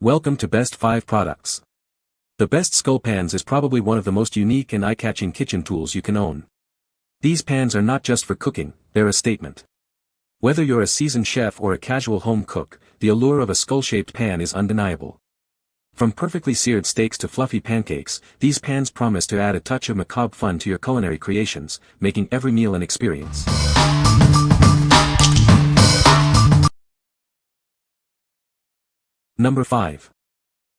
Welcome to Best 5 Products. The Best Skull Pans is probably one of the most unique and eye-catching kitchen tools you can own. These pans are not just for cooking, they're a statement. Whether you're a seasoned chef or a casual home cook, the allure of a skull-shaped pan is undeniable. From perfectly seared steaks to fluffy pancakes, these pans promise to add a touch of macabre fun to your culinary creations, making every meal an experience. Number 5.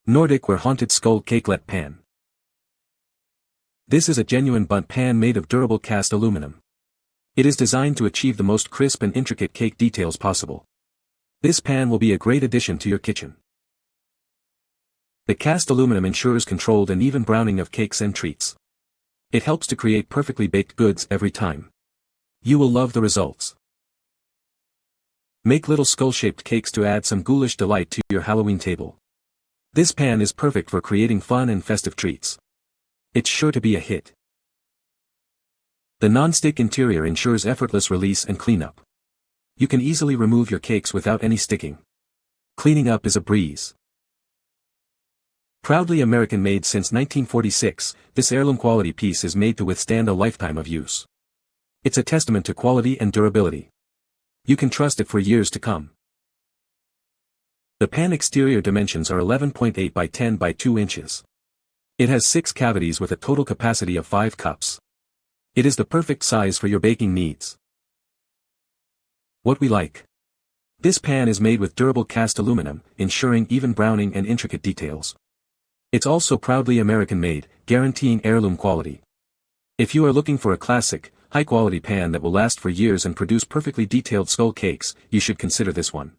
Nordic Ware Haunted Skull Cakelet Pan. This is a genuine bundt pan made of durable cast aluminum. It is designed to achieve the most crisp and intricate cake details possible. This pan will be a great addition to your kitchen. The cast aluminum ensures controlled and even browning of cakes and treats. It helps to create perfectly baked goods every time. You will love the results. Make little skull-shaped cakes to add some ghoulish delight to your Halloween table. This pan is perfect for creating fun and festive treats. It's sure to be a hit. The non-stick interior ensures effortless release and cleanup. You can easily remove your cakes without any sticking. Cleaning up is a breeze. Proudly American-made since 1946, this heirloom quality piece is made to withstand a lifetime of use. It's a testament to quality and durability. You can trust it for years to come. The pan exterior dimensions are 11.8 by 10 by 2 inches. It has 6 cavities with a total capacity of 5 cups. It is the perfect size for your baking needs. What we like. This pan is made with durable cast aluminum, ensuring even browning and intricate details. It's also proudly American-made, guaranteeing heirloom quality. If you are looking for a classic, high-quality pan that will last for years and produce perfectly detailed skull cakes, you should consider this one.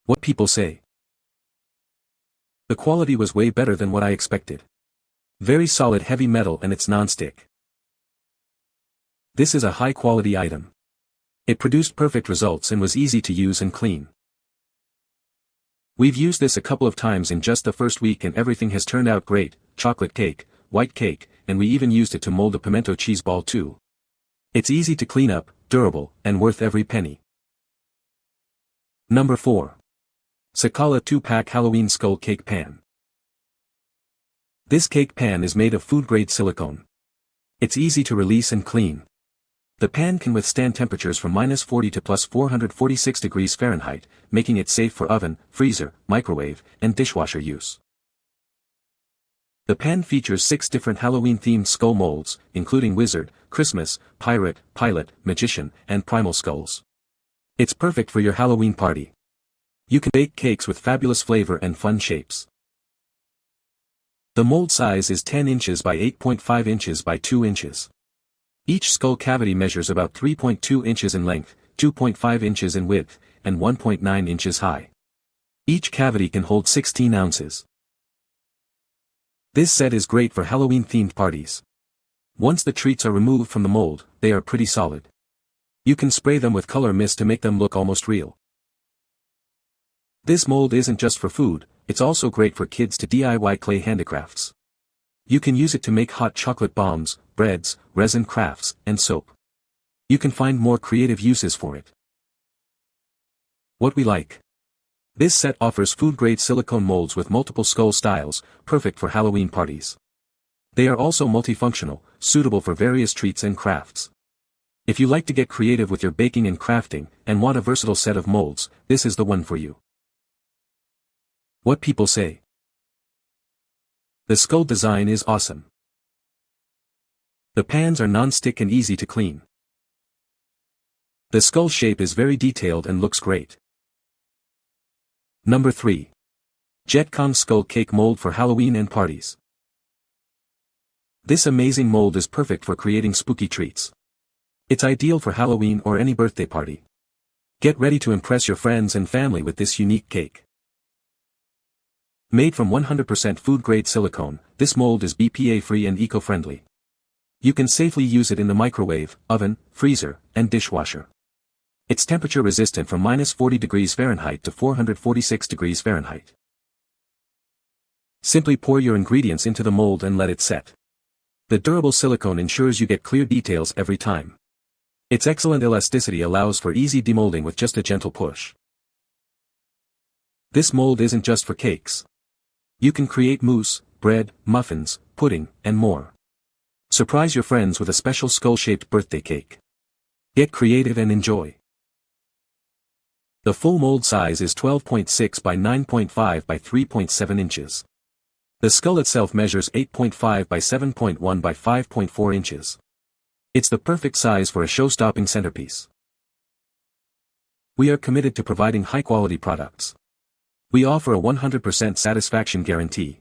What people say. The quality was way better than what I expected. Very solid heavy metal and it's non-stick. This is a high-quality item. It produced perfect results and was easy to use and clean. We've used this a couple of times in just the first week and everything has turned out great: chocolate cake, white cake, and we even used it to mold a pimento cheese ball too. It's easy to clean up, durable, and worth every penny. Number 4. Sakolla 2-pack Halloween Skull Cake Pan. This cake pan is made of food-grade silicone. It's easy to release and clean. The pan can withstand temperatures from -40 to +446 degrees Fahrenheit, making it safe for oven, freezer, microwave, and dishwasher use. The pan features 6 different Halloween-themed skull molds, including wizard, Christmas, pirate, pilot, magician, and primal skulls. It's perfect for your Halloween party. You can bake cakes with fabulous flavor and fun shapes. The mold size is 10 inches by 8.5 inches by 2 inches. Each skull cavity measures about 3.2 inches in length, 2.5 inches in width, and 1.9 inches high. Each cavity can hold 16 ounces. This set is great for Halloween-themed parties. Once the treats are removed from the mold, they are pretty solid. You can spray them with color mist to make them look almost real. This mold isn't just for food, it's also great for kids to DIY clay handicrafts. You can use it to make hot chocolate bombs, breads, resin crafts, and soap. You can find more creative uses for it. What we like. This set offers food-grade silicone molds with multiple skull styles, perfect for Halloween parties. They are also multifunctional, suitable for various treats and crafts. If you like to get creative with your baking and crafting, and want a versatile set of molds, this is the one for you. What people say. The skull design is awesome. The pans are non-stick and easy to clean. The skull shape is very detailed and looks great. Number 3. JETKONG Skull Cake Mold for Halloween and Parties. This amazing mold is perfect for creating spooky treats. It's ideal for Halloween or any birthday party. Get ready to impress your friends and family with this unique cake. Made from 100% food-grade silicone, this mold is BPA-free and eco-friendly. You can safely use it in the microwave, oven, freezer, and dishwasher. It's temperature resistant from -40 degrees Fahrenheit to 446 degrees Fahrenheit. Simply pour your ingredients into the mold and let it set. The durable silicone ensures you get clear details every time. Its excellent elasticity allows for easy demolding with just a gentle push. This mold isn't just for cakes. You can create mousse, bread, muffins, pudding, and more. Surprise your friends with a special skull-shaped birthday cake. Get creative and enjoy. The full mold size is 12.6 by 9.5 by 3.7 inches. The skull itself measures 8.5 by 7.1 by 5.4 inches. It's the perfect size for a show-stopping centerpiece. We are committed to providing high-quality products. We offer a 100% satisfaction guarantee.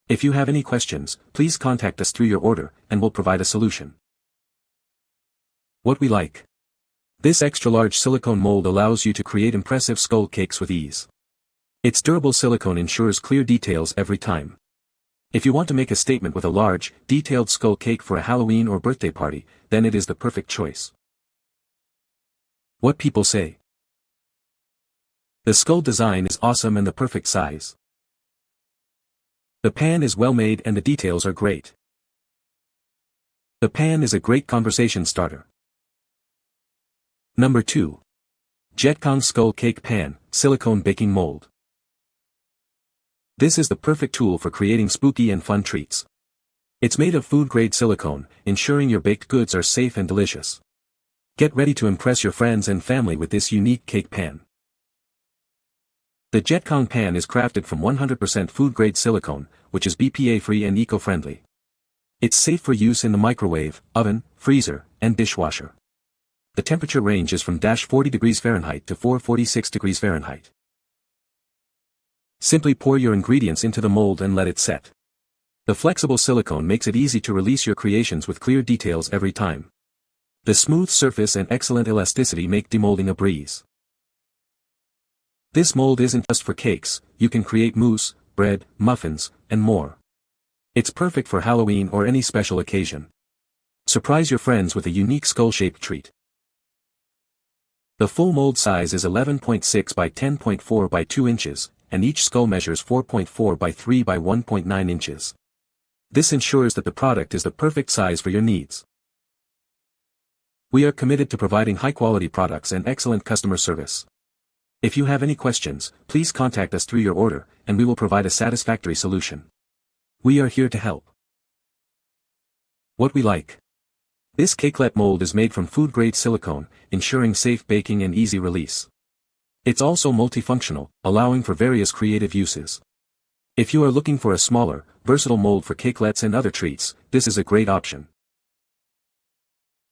If you have any questions, please contact us through your order, and we'll provide a solution. What we like. This extra-large silicone mold allows you to create impressive skull cakes with ease. Its durable silicone ensures clear details every time. If you want to make a statement with a large, detailed skull cake for a Halloween or birthday party, then it is the perfect choice. What people say. The skull design is awesome and the perfect size. The pan is well made and the details are great. The pan is a great conversation starter. Number 2. JETKONG Skull Cake Pan, Silicone Baking Mold. This is the perfect tool for creating spooky and fun treats. It's made of food-grade silicone, ensuring your baked goods are safe and delicious. Get ready to impress your friends and family with this unique cake pan. The JETKONG pan is crafted from 100% food-grade silicone, which is BPA-free and eco-friendly. It's safe for use in the microwave, oven, freezer, and dishwasher. The temperature range is from -40 degrees Fahrenheit to 446 degrees Fahrenheit. Simply pour your ingredients into the mold and let it set. The flexible silicone makes it easy to release your creations with clear details every time. The smooth surface and excellent elasticity make demolding a breeze. This mold isn't just for cakes, you can create mousse, bread, muffins, and more. It's perfect for Halloween or any special occasion. Surprise your friends with a unique skull-shaped treat. The full mold size is 11.6 by 10.4 by 2 inches, and each skull measures 4.4 by 3 by 1.9 inches. This ensures that the product is the perfect size for your needs. We are committed to providing high-quality products and excellent customer service. If you have any questions, please contact us through your order, and we will provide a satisfactory solution. We are here to help. What we like. This Cakelet mold is made from food-grade silicone, ensuring safe baking and easy release. It's also multifunctional, allowing for various creative uses. If you are looking for a smaller, versatile mold for cakelets and other treats, this is a great option.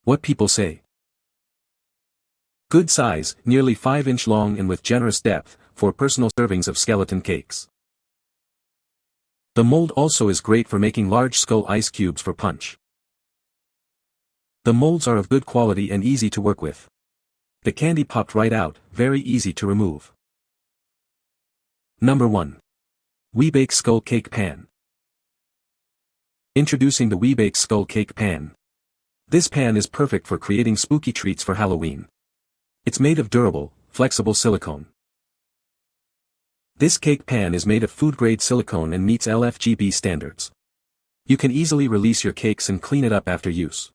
What people say. Good size, nearly 5-inch long and with generous depth, for personal servings of skeleton cakes. The mold also is great for making large skull ice cubes for punch. The molds are of good quality and easy to work with. The candy popped right out, very easy to remove. Number 1. Webake Skull Cake Pan. Introducing the Webake Skull Cake Pan. This pan is perfect for creating spooky treats for Halloween. It's made of durable, flexible silicone. This cake pan is made of food-grade silicone and meets LFGB standards. You can easily release your cakes and clean it up after use.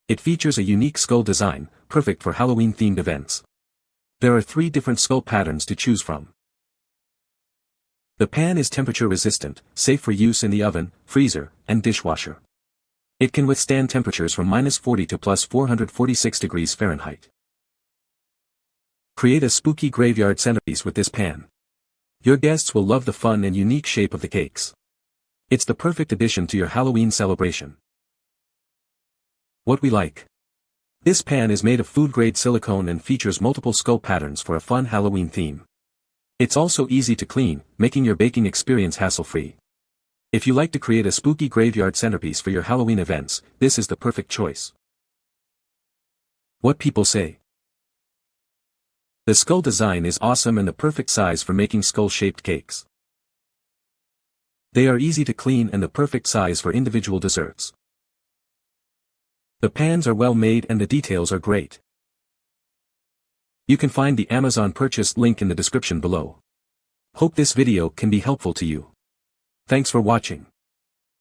It features a unique skull design, perfect for Halloween-themed events. There are 3 different skull patterns to choose from. The pan is temperature-resistant, safe for use in the oven, freezer, and dishwasher. It can withstand temperatures from -40 to +446 degrees Fahrenheit. Create a spooky graveyard centerpiece with this pan. Your guests will love the fun and unique shape of the cakes. It's the perfect addition to your Halloween celebration. What we like. This pan is made of food-grade silicone and features multiple skull patterns for a fun Halloween theme. It's also easy to clean, making your baking experience hassle-free. If you like to create a spooky graveyard centerpiece for your Halloween events, this is the perfect choice. What people say. The skull design is awesome and the perfect size for making skull-shaped cakes. They are easy to clean and the perfect size for individual desserts. The pans are well made and the details are great. You can find the Amazon purchase link in the description below. Hope this video can be helpful to you. Thanks for watching.